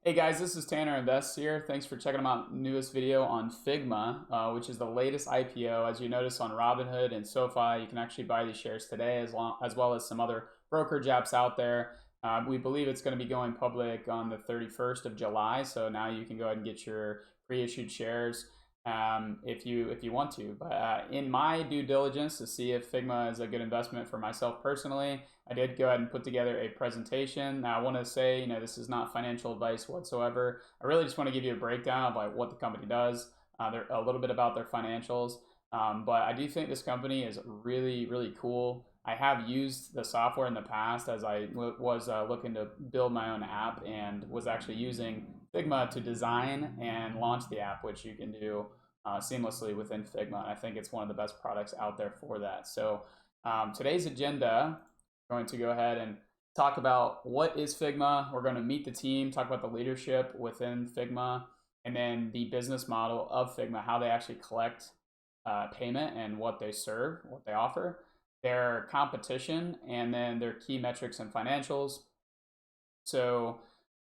Hey guys, this is Tanner Invest here. Thanks for checking out newest video on Figma, which is the latest IPO. As you notice on Robinhood and SoFi, you can actually buy these shares today as well as some other brokerage apps out there. We believe it's going to be going public on the 31st of July, so now you can go ahead and get your pre-issued shares if you want to. But in my due diligence to see if Figma is a good investment for myself personally, I did go ahead and put together a presentation. Now I want to say, this is not financial advice whatsoever. I really just want to give you a breakdown of like what the company does, a little bit about their financials. But I do think this company is really, really cool. I have used the software in the past as I was looking to build my own app and was actually using Figma to design and launch the app, which you can do seamlessly within Figma. And I think it's one of the best products out there for that. So today's agenda, I'm going to go ahead and talk about what is Figma. We're going to meet the team, talk about the leadership within Figma, and then the business model of Figma, how they actually collect payment and what they serve, what they offer, their competition, and then their key metrics and financials. So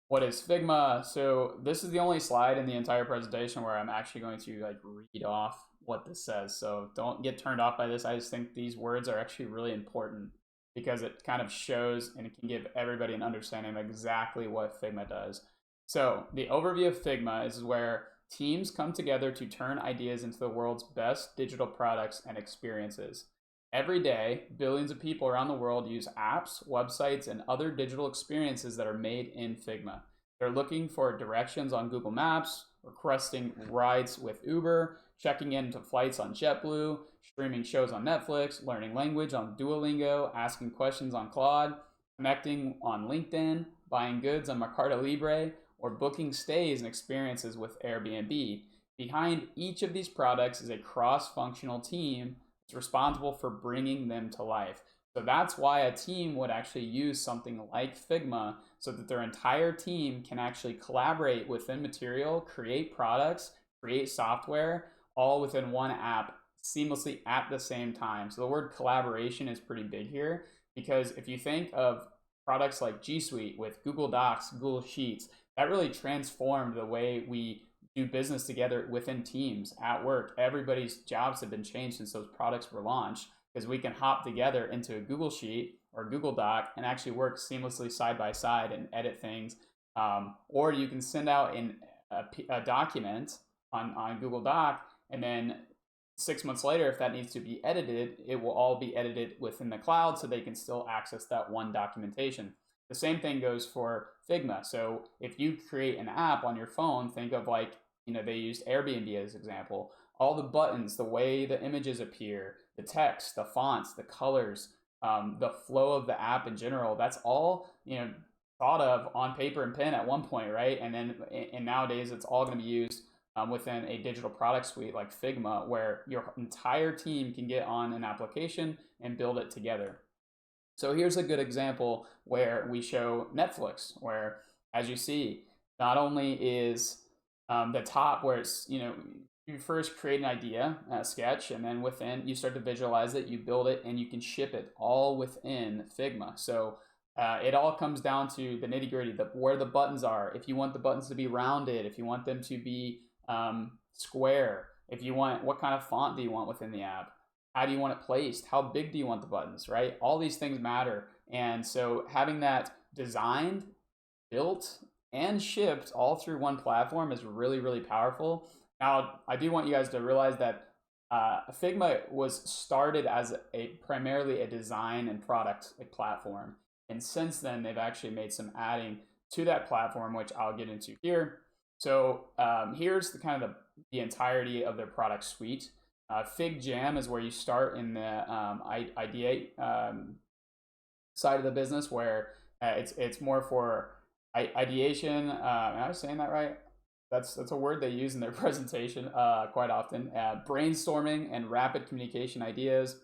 what is Figma? So this is the only slide in the entire presentation where I'm actually going to like read off what this says. So don't get turned off by this. I just think these words are actually really important because it kind of shows and it can give everybody an understanding of exactly what Figma does. So the overview of Figma is where teams come together to turn ideas into the world's best digital products and experiences. Every day, billions of people around the world use apps, websites, and other digital experiences that are made in Figma. They're looking for directions on Google Maps, requesting rides with Uber, checking into flights on JetBlue, streaming shows on Netflix, learning language on Duolingo, asking questions on Claude, connecting on LinkedIn, buying goods on Mercado Libre, or booking stays and experiences with Airbnb. Behind each of these products is a cross-functional team that's responsible for bringing them to life. So that's why a team would actually use something like Figma so that their entire team can actually collaborate within material, create products, create software, all within one app seamlessly at the same time. So the word collaboration is pretty big here because if you think of products like G Suite with Google Docs, Google Sheets, that really transformed the way we do business together within teams at work. Everybody's jobs have been changed since those products were launched because we can hop together into a Google Sheet or Google Doc and actually work seamlessly side by side and edit things. Or you can send out a document on Google Doc, and then 6 months later, if that needs to be edited, it will all be edited within the cloud so they can still access that one documentation. The same thing goes for Figma. So if you create an app on your phone, think of like, they used Airbnb as an example. All the buttons, the way the images appear, the text, the fonts, the colors, the flow of the app in general, that's all, thought of on paper and pen at one point, right? And nowadays it's all going to be used within a digital product suite like Figma, where your entire team can get on an application and build it together. So here's a good example where we show Netflix, where, as you see, not only is the top where it's, you first create an idea, a sketch, and then within you start to visualize it, you build it, and you can ship it all within Figma. So it all comes down to the nitty gritty, where the buttons are. If you want the buttons to be rounded, if you want them to be square, if you want, what kind of font do you want within the app? How do you want it placed? How big do you want the buttons, right? All these things matter. And so having that designed, built, and shipped all through one platform is really, really powerful. Now, I do want you guys to realize that Figma was started as primarily a design and product platform. And since then, they've actually made some adding to that platform, which I'll get into here. So here's the entirety of their product suite. Fig Jam is where you start in the ideate side of the business, where it's more for ideation. Am I saying that right? That's a word they use in their presentation quite often. Brainstorming and rapid communication ideas.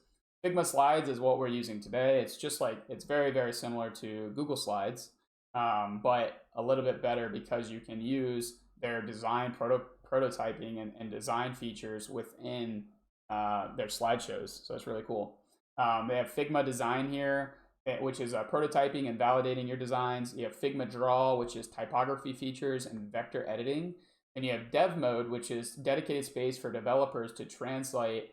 Figma Slides is what we're using today. It's very, very similar to Google Slides, but a little bit better because you can use their design prototyping and design features within their slideshows. So it's really cool. They have Figma Design here. which is prototyping and validating your designs. You have Figma Draw, which is typography features and vector editing. And you have Dev Mode, which is dedicated space for developers to translate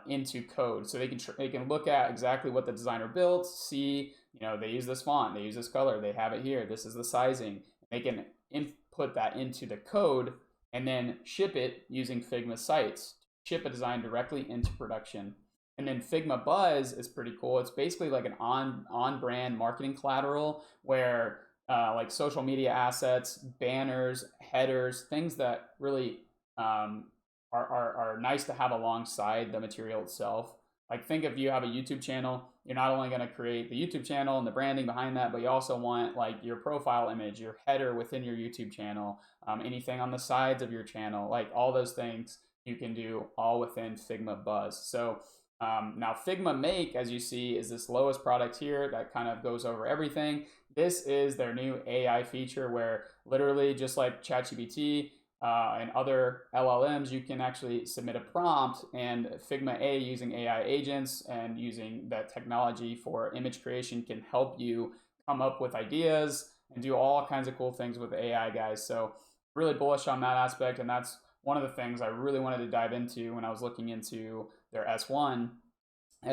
into code. So they can look at exactly what the designer built, see, they use this font, they use this color, they have it here, this is the sizing. They can input that into the code and then ship it using Figma Sites, ship a design directly into production. And then Figma Buzz is pretty cool. It's basically like an on-brand marketing collateral where like social media assets, banners, headers, things that really are nice to have alongside the material itself. Like think if you have a YouTube channel, you're not only going to create the YouTube channel and the branding behind that, but you also want like your profile image, your header within your YouTube channel, anything on the sides of your channel, like all those things you can do all within Figma Buzz. So now Figma Make, as you see, is this lowest product here that kind of goes over everything. This is their new AI feature where literally just like ChatGPT and other LLMs, you can actually submit a prompt, and Figma A, using AI agents and using that technology for image creation, can help you come up with ideas and do all kinds of cool things with AI, guys. So really bullish on that aspect, and that's one of the things I really wanted to dive into when I was looking into their S1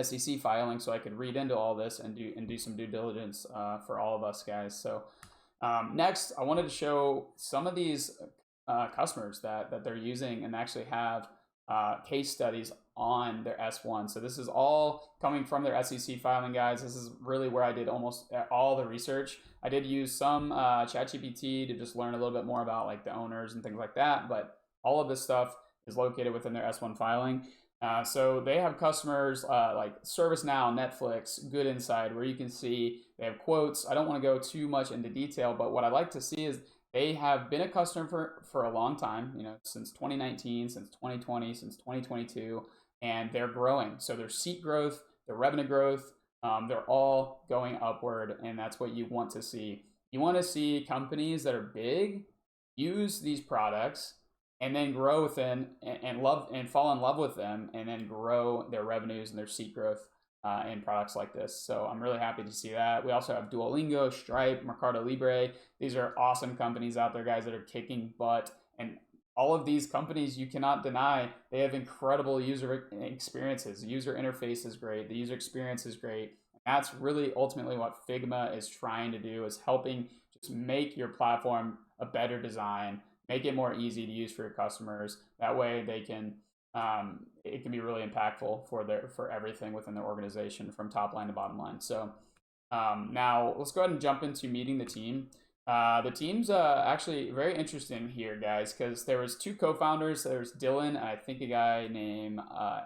SEC filing, so I could read into all this and do some due diligence for all of us, guys. So next, I wanted to show some of these customers that they're using and actually have case studies on their S1. So this is all coming from their SEC filing, guys. This is really where I did almost all the research. I did use some ChatGPT to just learn a little bit more about like the owners and things like that, but all of this stuff is located within their S1 filing. So they have customers like ServiceNow, Netflix, Good Inside, where you can see they have quotes. I don't want to go too much into detail, but what I like to see is they have been a customer for a long time, since 2019, since 2020, since 2022, and they're growing. So their seat growth, their revenue growth, they're all going upward, and that's what you want to see. You want to see companies that are big use these products and then grow within and fall in love with them, and then grow their revenues and their seat growth in products like this. So I'm really happy to see that. We also have Duolingo, Stripe, Mercado Libre. These are awesome companies out there, guys, that are kicking butt. And all of these companies, you cannot deny, they have incredible user experiences. The user interface is great. The user experience is great. And that's really ultimately what Figma is trying to do, is helping just make your platform a better design, make it more easy to use for your customers. That way they can it can be really impactful for everything within their organization, from top line to bottom line. So now let's go ahead and jump into meeting the team. The team's actually very interesting here, guys, because there was two co-founders. There's Dylan and I think a guy named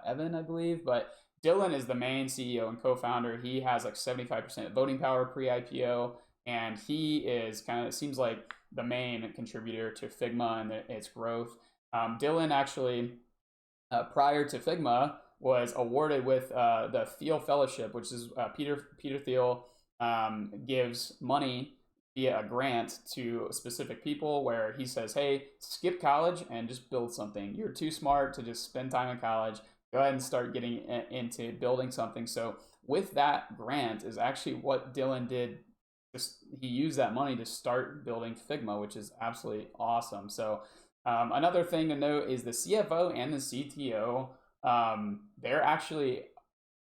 Evan, I believe, but Dylan is the main CEO and co-founder. He has like 75% voting power pre-IPO, and he is seems like the main contributor to Figma and its growth. Dylan actually, prior to Figma, was awarded with the Thiel Fellowship, which is Peter Thiel gives money via a grant to specific people, where he says, hey, skip college and just build something. You're too smart to just spend time in college. Go ahead and start getting into building something. So with that grant is actually what Dylan did. He used that money to start building Figma, which is absolutely awesome. So another thing to note is the CFO and the CTO, they're actually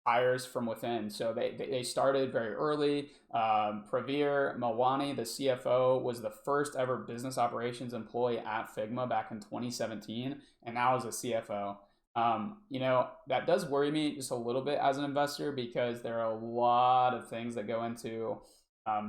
hires from within. So they started very early. Pravir Mawani, the CFO, was the first ever business operations employee at Figma back in 2017, and now is a CFO. That does worry me just a little bit as an investor, because there are a lot of things that go into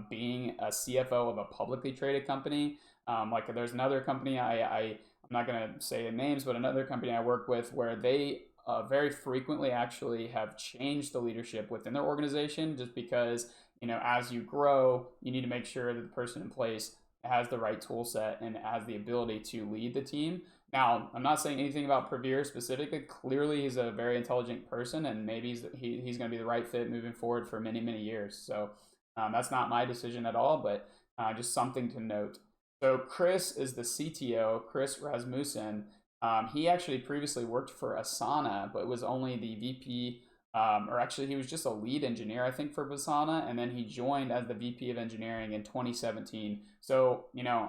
being a CFO of a publicly traded company. Like there's another company, I'm not going to say the names, but another company I work with where they very frequently actually have changed the leadership within their organization, just because, as you grow, you need to make sure that the person in place has the right tool set and has the ability to lead the team. Now, I'm not saying anything about Pravir specifically. Clearly, he's a very intelligent person, and maybe he's going to be the right fit moving forward for many, many years. So that's not my decision at all, but just something to note. So Chris is the CTO, Chris Rasmussen. He actually previously worked for Asana, but was only the VP or actually he was just a lead engineer, I think, for Basana, and then he joined as the VP of engineering in 2017. So,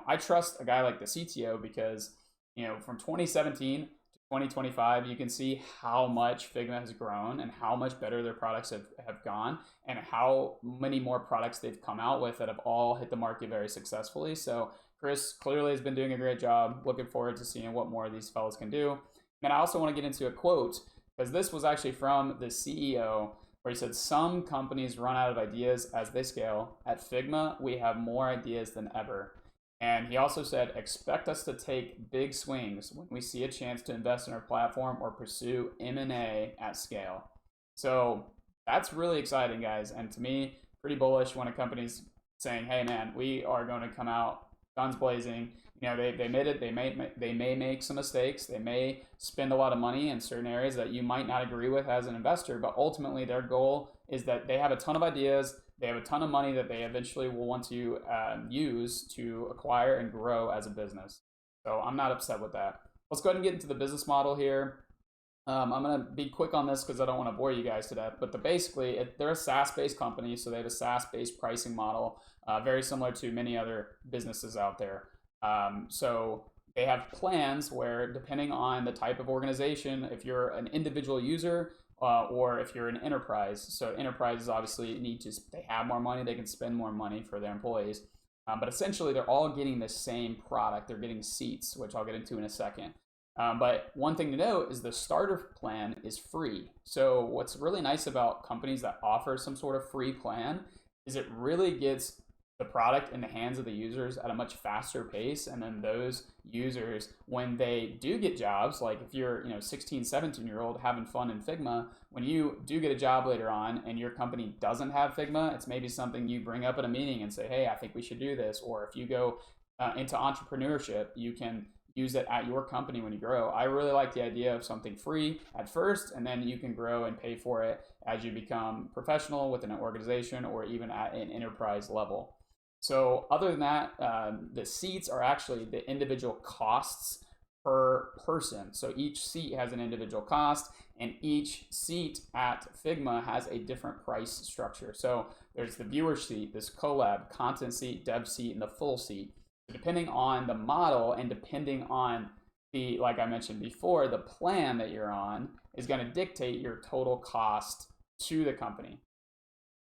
I trust a guy like the CTO because, from 2017 to 2025, you can see how much Figma has grown and how much better their products have gone and how many more products they've come out with that have all hit the market very successfully. So Chris clearly has been doing a great job. Looking forward to seeing what more of these fellows can do. And I also want to get into a quote because this was actually from the CEO where he said, "Some companies run out of ideas as they scale. At Figma, we have more ideas than ever." And he also said, "Expect us to take big swings when we see a chance to invest in our platform or pursue M&A at scale." So that's really exciting, guys. And to me, pretty bullish when a company's saying, "Hey, man, we are going to come out guns blazing." They made it. They may make some mistakes. They may spend a lot of money in certain areas that you might not agree with as an investor. But ultimately, their goal is that they have a ton of ideas. They have a ton of money that they eventually will want to use to acquire and grow as a business. So I'm not upset with that. Let's go ahead and get into the business model here. I'm going to be quick on this because I don't want to bore you guys to death. But basically, they're a SaaS-based company, so they have a SaaS-based pricing model, very similar to many other businesses out there. So they have plans where, depending on the type of organization, if you're an individual user or if you're an enterprise, so enterprises obviously they have more money, they can spend more money for their employees. But essentially, they're all getting the same product. They're getting seats, which I'll get into in a second. But one thing to note is the starter plan is free. So what's really nice about companies that offer some sort of free plan is it really gets the product in the hands of the users at a much faster pace. And then those users, when they do get jobs, like if you're 16, 17-year-old having fun in Figma, when you do get a job later on and your company doesn't have Figma, it's maybe something you bring up at a meeting and say, "Hey, I think we should do this." Or if you go into entrepreneurship, you can use it at your company when you grow. I really like the idea of something free at first, and then you can grow and pay for it as you become professional within an organization or even at an enterprise level. So other than that, the seats are actually the individual costs per person. So each seat has an individual cost, and each seat at Figma has a different price structure. So there's the viewer seat, this collab, content seat, dev seat, and the full seat. Depending on the model and depending on like I mentioned before, the plan that you're on is going to dictate your total cost to the company.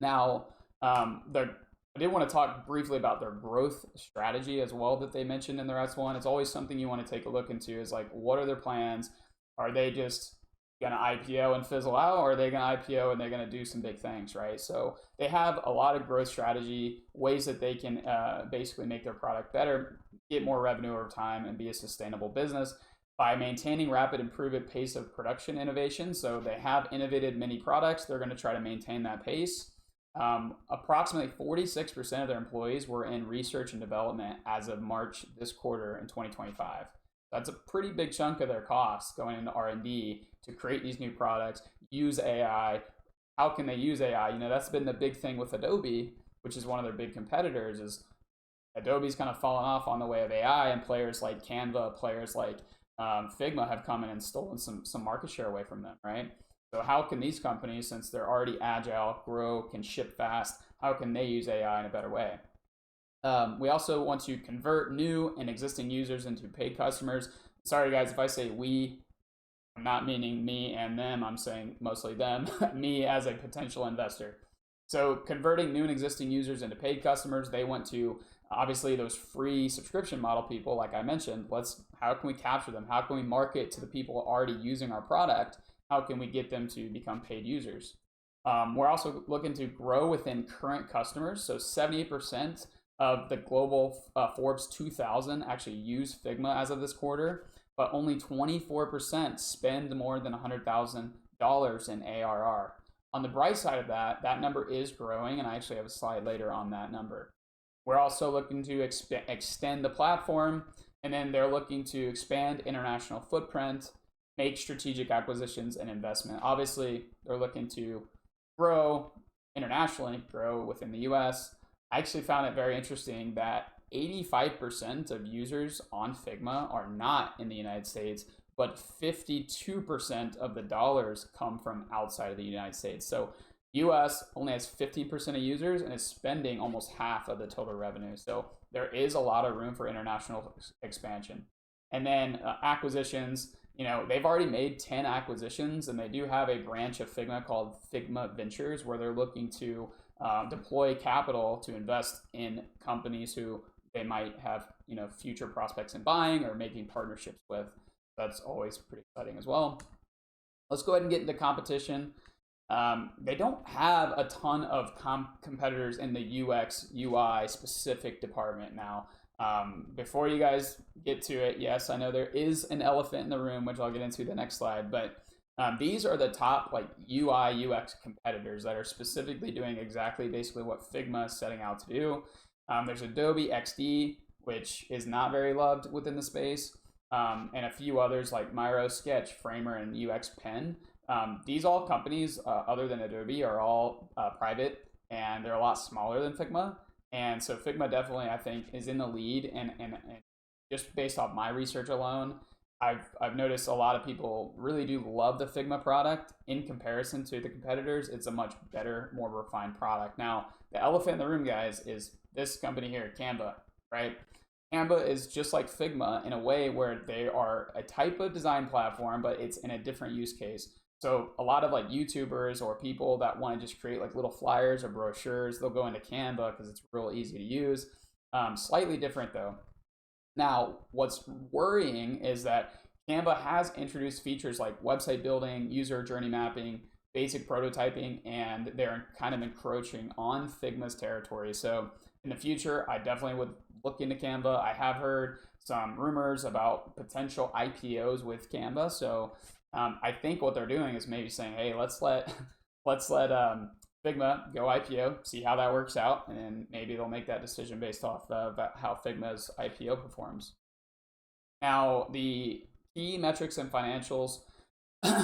Now, I did want to talk briefly about their growth strategy as well that they mentioned in their S1. It's always something you want to take a look into is like, what are their plans? Are they just going to IPO and fizzle out, or are they going to IPO and they're going to do some big things, right? So they have a lot of growth strategy, ways that they can basically make their product better, get more revenue over time, and be a sustainable business by maintaining rapid improvement pace of production innovation. So they have innovated many products. They're going to try to maintain that pace. Approximately 46% of their employees were in research and development as of March this quarter in 2025. That's a pretty big chunk of their costs going into R&D to create these new products, use AI. How can they use AI? That's been the big thing with Adobe, which is one of their big competitors, is Adobe's kind of fallen off on the way of AI, and players like Canva, players like Figma have come in and stolen some market share away from them, right? So how can these companies, since they're already agile, grow, can ship fast, how can they use AI in a better way? We also want to convert new and existing users into paid customers. Sorry, guys, if I say we, I'm not meaning me and them. I'm saying mostly them, me as a potential investor. So converting new and existing users into paid customers, they want to, obviously, those free subscription model people, like I mentioned, how can we capture them? How can we market to the people already using our product? How can we get them to become paid users? We're also looking to grow within current customers. So 78% of the global Forbes 2000 actually use Figma as of this quarter, but only 24% spend more than $100,000 in ARR. On the bright side of that, that number is growing, and I actually have a slide later on that number. We're also looking to extend the platform, and then they're looking to expand international footprint, make strategic acquisitions and investment. Obviously, they're looking to grow internationally, grow within the US. I actually found it very interesting that 85% of users on Figma are not in the United States, but 52% of the dollars come from outside of the United States. So US only has 15% of users and is spending almost half of the total revenue. So there is a lot of room for international expansion. And then acquisitions, they've already made 10 acquisitions, and they do have a branch of Figma called Figma Ventures, where they're looking to deploy capital to invest in companies who they might have future prospects in buying or making partnerships with. That's always pretty exciting as well. Let's go ahead and get into competition. They don't have a ton of competitors in the UX UI specific department now. Before you guys get to it, yes, I know there is an elephant in the room, which I'll get into the next slide, but these are the top UI UX competitors that are specifically doing exactly basically what Figma is setting out to do. There's Adobe XD, which is not very loved within the space, and a few others like Miro, Sketch, Framer, and UX Pen. These all companies, other than Adobe, are all private, and they're a lot smaller than Figma. And so Figma definitely, I think, is in the lead. And just based off my research alone, I've noticed a lot of people really do love the Figma product. In comparison to the competitors, it's a much better, more refined product. Now, the elephant in the room, guys, is this company here, Canva, right? Canva is just like Figma in a way where they are a type of design platform, but it's in a different use case. So a lot of YouTubers or people that want to just create little flyers or brochures, they'll go into Canva because it's real easy to use. Slightly different though. Now, what's worrying is that Canva has introduced features like website building, user journey mapping, basic prototyping, and they're kind of encroaching on Figma's territory. So in the future, I definitely would look into Canva. I have heard some rumors about potential IPOs with Canva. So I think what they're doing is maybe saying, hey, let's let Figma go IPO, see how that works out, and then maybe they'll make that decision based off of how Figma's IPO performs. Now, the key metrics and financials,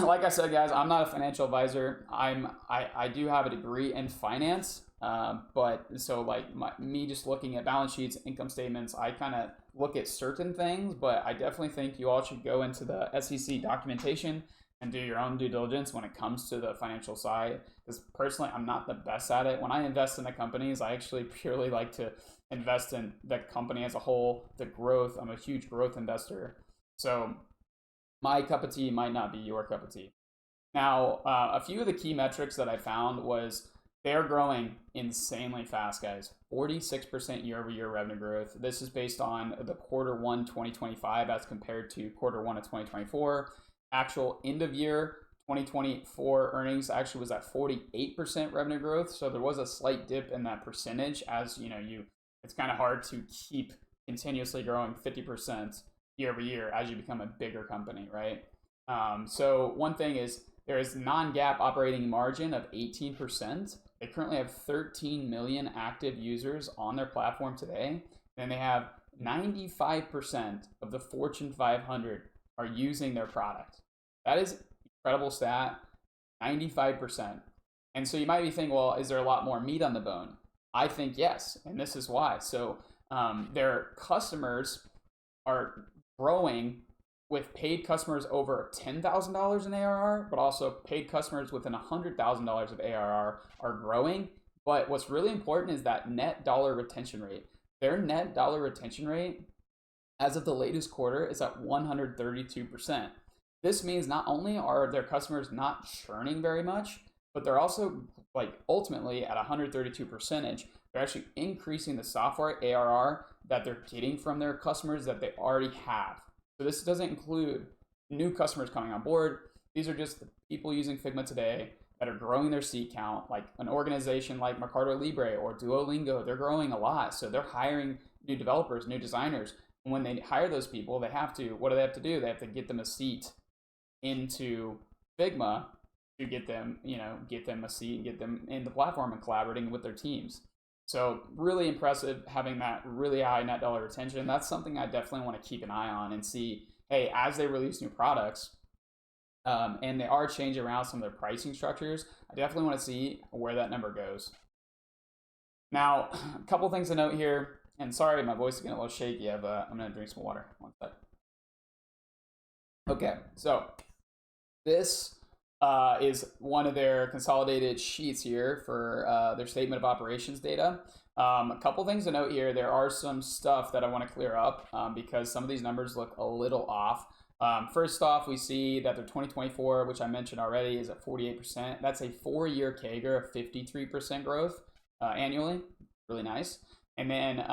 like I said, guys, I'm not a financial advisor. I do have a degree in finance, but so me just looking at balance sheets, income statements, I kind of look at certain things, but I definitely think you all should go into the SEC documentation and do your own due diligence when it comes to the financial side. Because personally, I'm not the best at it. When I invest in the companies, I actually purely like to invest in the company as a whole, the growth. I'm a huge growth investor. So my cup of tea might not be your cup of tea. Now, a few of the key metrics that I found was they're growing insanely fast, guys. 46% year-over-year revenue growth. This is based on the Q1 2025 as compared to Q1 of 2024. Actual end-of-year 2024 earnings actually was at 48% revenue growth. So there was a slight dip in that percentage, as it's kind of hard to keep continuously growing 50% year-over-year as you become a bigger company, right? So one thing is there is non-GAAP operating margin of 18%. They currently have 13 million active users on their platform today, and they have 95% of the Fortune 500 are using their product. That is an incredible stat, 95%. And so you might be thinking, well, is there a lot more meat on the bone? I think yes, and this is why. So their customers are growing with paid customers over $10,000 in ARR, but also paid customers within $100,000 of ARR are growing. But what's really important is that net dollar retention rate. Their net dollar retention rate, as of the latest quarter, is at 132%. This means not only are their customers not churning very much, but they're also ultimately at 132%, they're actually increasing the software ARR that they're getting from their customers that they already have. So this doesn't include new customers coming on board. These are just the people using Figma today that are growing their seat count. Like an organization like Mercado Libre or Duolingo, they're growing a lot. So they're hiring new developers, new designers. And when they hire those people, they have to, what do they have to do? They have to get them a seat into Figma to get them a seat and get them in the platform and collaborating with their teams. So really impressive having that really high net dollar retention. That's something I definitely want to keep an eye on and see, hey, as they release new products and they are changing around some of their pricing structures, I definitely want to see where that number goes. Now, a couple things to note here, and sorry, my voice is getting a little shaky. I'm going to drink some water. One sec. Okay, so this is one of their consolidated sheets here for their statement of operations data. A couple things to note here. There are some stuff that I want to clear up because some of these numbers look a little off. First off, we see that their 2024, which I mentioned already, is at 48%. That's a 4-year CAGR of 53% growth annually. Really nice. And then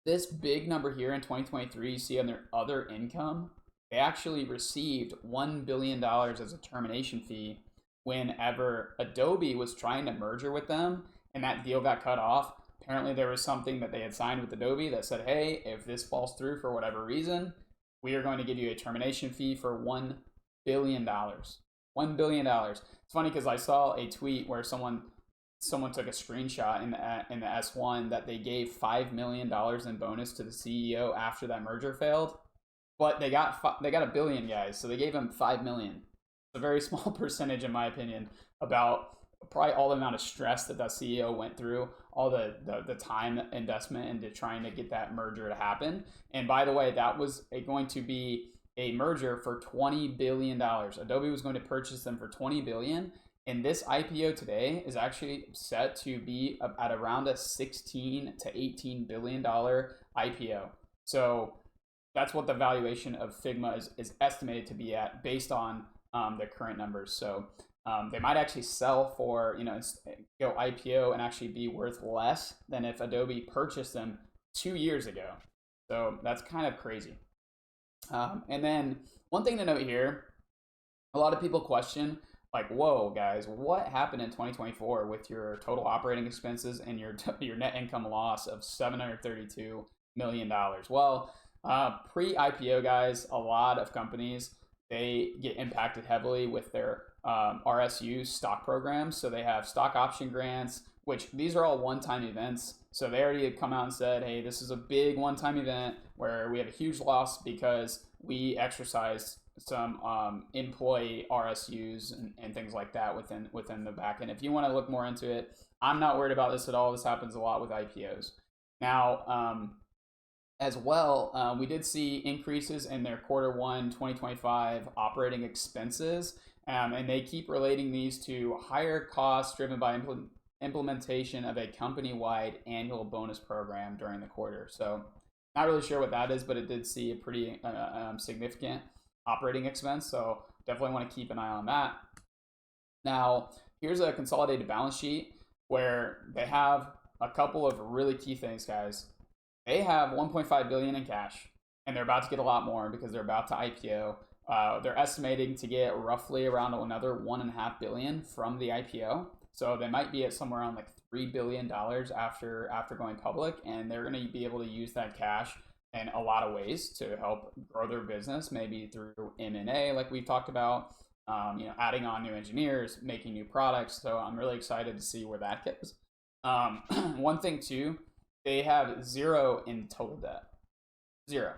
this big number here in 2023, you see on their other income, they actually received $1 billion as a termination fee whenever Adobe was trying to merger with them and that deal got cut off. Apparently, there was something that they had signed with Adobe that said, hey, if this falls through for whatever reason, we are going to give you a termination fee for $1 billion. $1 billion. It's funny because I saw a tweet where someone took a screenshot in the S1 that they gave $5 million in bonus to the CEO after that merger failed, but they got $1 billion, guys. So they gave him $5 million. It's a very small percentage, in my opinion, about probably all the amount of stress that CEO went through, all the time investment into trying to get that merger to happen. And by the way, that was going to be a merger for $20 billion. Adobe was going to purchase them for $20 billion. And this IPO today is actually set to be at around a $16 to $18 billion IPO. So that's what the valuation of Figma is estimated to be at based on the current numbers. So they might actually sell for, go IPO and actually be worth less than if Adobe purchased them 2 years ago. So that's kind of crazy. And then one thing to note here, a lot of people question, like, whoa, guys, what happened in 2024 with your total operating expenses and your net income loss of $732 million? Well, pre-IPO, guys, a lot of companies, they get impacted heavily with their RSU stock programs. So they have stock option grants, which these are all one-time events. So they already had come out and said, hey, this is a big one-time event where we have a huge loss because we exercised some employee RSUs and things like that within the back end. If you want to look more into it, I'm not worried about this at all. This happens a lot with IPOs. Now, as well, we did see increases in their Q1 2025 operating expenses, and they keep relating these to higher costs driven by implementation of a company-wide annual bonus program during the quarter. So not really sure what that is, but it did see a pretty significant operating expense. So definitely want to keep an eye on that. Now, here's a consolidated balance sheet where they have a couple of really key things, guys. They have 1.5 billion in cash, and they're about to get a lot more because they're about to IPO. They're estimating to get roughly around another 1.5 billion from the IPO. So they might be at somewhere around like $3 billion after going public, and they're going to be able to use that cash in a lot of ways to help grow their business, maybe through M&A, like we've talked about, adding on new engineers, making new products. So I'm really excited to see where that goes. One thing too, they have zero in total debt. Zero.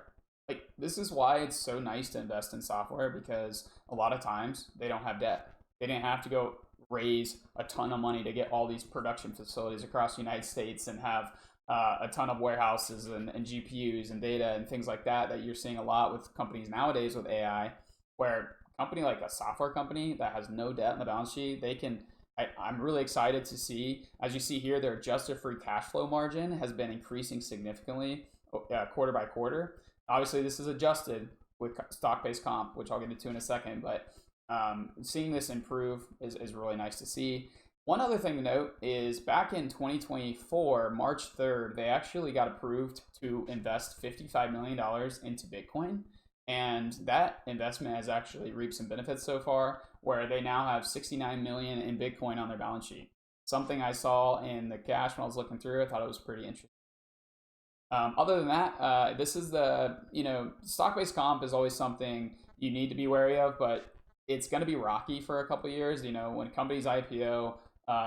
Like, this is why it's so nice to invest in software, because a lot of times they don't have debt. They didn't have to go raise a ton of money to get all these production facilities across the United States and have a ton of warehouses and GPUs and data and things like that you're seeing a lot with companies nowadays with AI, where a company like a software company that has no debt in the balance sheet, I'm really excited to see, as you see here, their adjusted free cash flow margin has been increasing significantly quarter by quarter. Obviously, this is adjusted with stock-based comp, which I'll get into in a second, but seeing this improve is really nice to see. One other thing to note is back in 2024, March 3rd, they actually got approved to invest $55 million into Bitcoin. And that investment has actually reaped some benefits so far, where they now have 69 million in Bitcoin on their balance sheet. Something I saw in the cash when I was looking through, I thought it was pretty interesting. Other than that, this is stock-based comp is always something you need to be wary of, but it's going to be rocky for a couple of years. When companies IPO,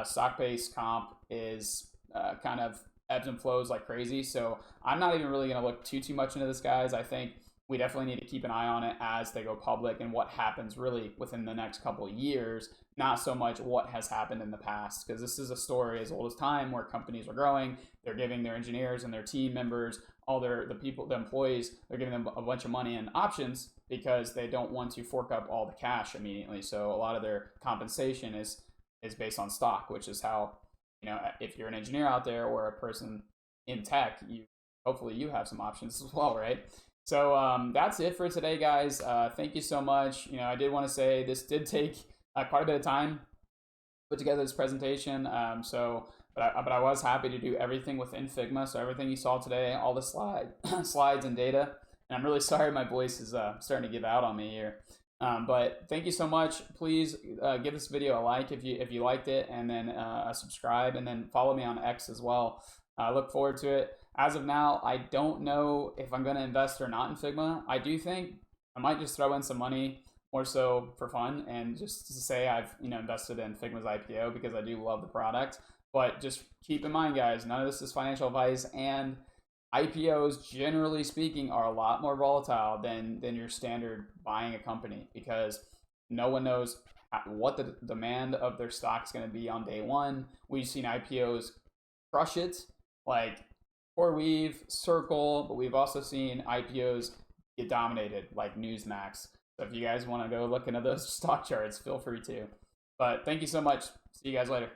stock-based comp is kind of ebbs and flows like crazy. So I'm not even really going to look too much into this, guys. I think we definitely need to keep an eye on it as they go public and what happens really within the next couple of years, not so much what has happened in the past, because this is a story as old as time where companies are growing. They're giving their engineers and their team members the employees, they're giving them a bunch of money and options because they don't want to fork up all the cash immediately. So a lot of their compensation is based on stock, which is how, if you're an engineer out there or a person in tech, hopefully you have some options as well, right? So that's it for today, guys. Thank you so much. I did want to say this did take quite a bit of time to put together this presentation. But I was happy to do everything within Figma. So everything you saw today, all the slides and data. And I'm really sorry my voice is starting to give out on me here. But thank you so much. Please give this video a like if you liked it, and then a subscribe, and then follow me on X as well. I look forward to it. As of now, I don't know if I'm going to invest or not in Figma. I do think I might just throw in some money more so for fun and just to say I've invested in Figma's IPO because I do love the product. But just keep in mind, guys, none of this is financial advice, and IPOs, generally speaking, are a lot more volatile than your standard buying a company, because no one knows what the demand of their stock is going to be on day one. We've seen IPOs crush it, like CoreWeave, Circle, but we've also seen IPOs get dominated, like Newsmax. So if you guys want to go look into those stock charts, feel free to. But thank you so much. See you guys later.